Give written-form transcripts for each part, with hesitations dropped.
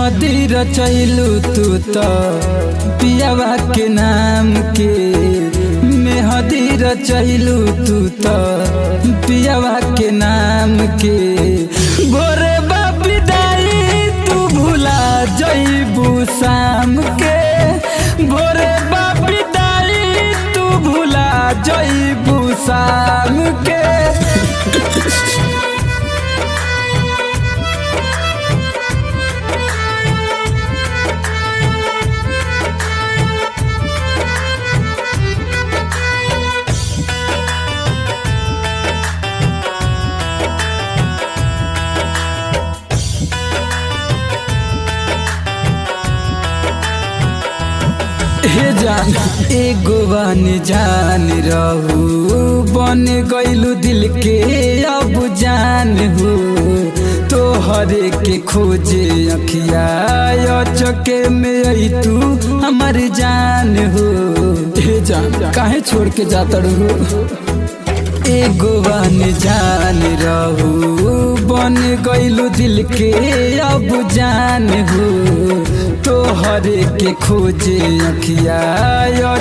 मेहदी रचैलू तू तो पियावा के नाम के, मेहदी रचैलू तू तो पियावा के नाम के। भोरे बापी दाई तू भुला जइबू शाम के, भोरे बापी दाई तू भुला जइबू शाम के। हे जान एगो बन जान रहू, बन गइलू दिल के अब जान हो। तोहरे के खोजे अखिया चके में आई तू हमार जान हो। हे जान काहे छोड़ के जाता रहू, एगो बन जान रहू, बन गइलू दिल के अब जान हो। तोहरे के खोजे अखिया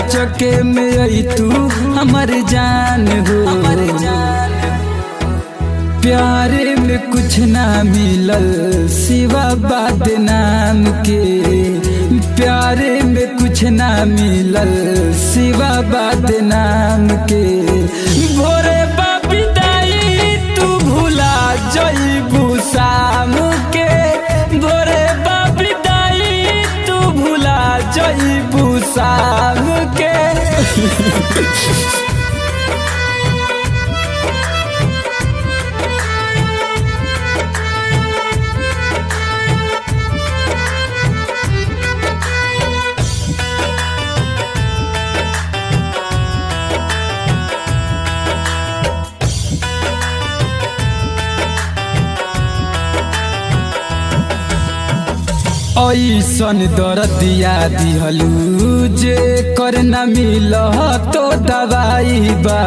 चके में आई तू हमार जान हो। प्यारे में कुछ ना मिलल सिवा बदनाम के, प्यारे में कुछ ना मिलल सिवा बदनाम के। भोरे बापी दाई तू भुला जइबू शाम के, भोरे बापी दाई तू भुला जइबू शाम के। ऐसन दर्दिया दिहलू जे कर न मिल तो दवाई बा।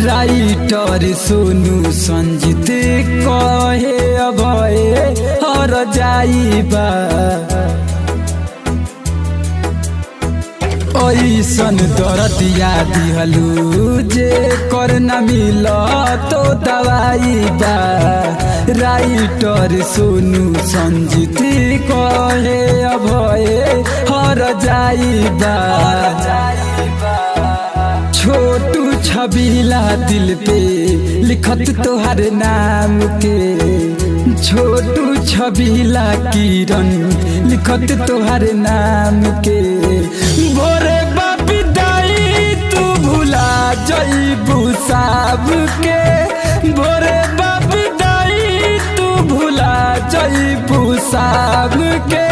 राइटर सोनू संजीत कहे अभय हर जाइबा। ऐसन दर्दिया दिहलू जे कर न मिल तो दवाई बा। राइटर सोनू संजीत कहे अभय हर जाइबा। छोटू छबीला दिल पे लिखत तोहर नाम के, छोटू छबीला किरण लिखत तोहर नाम के। भोरे बापी दाई तू भुला जइबू शाम के, भोरे बापी दाई तू भुला जइबू शाम के।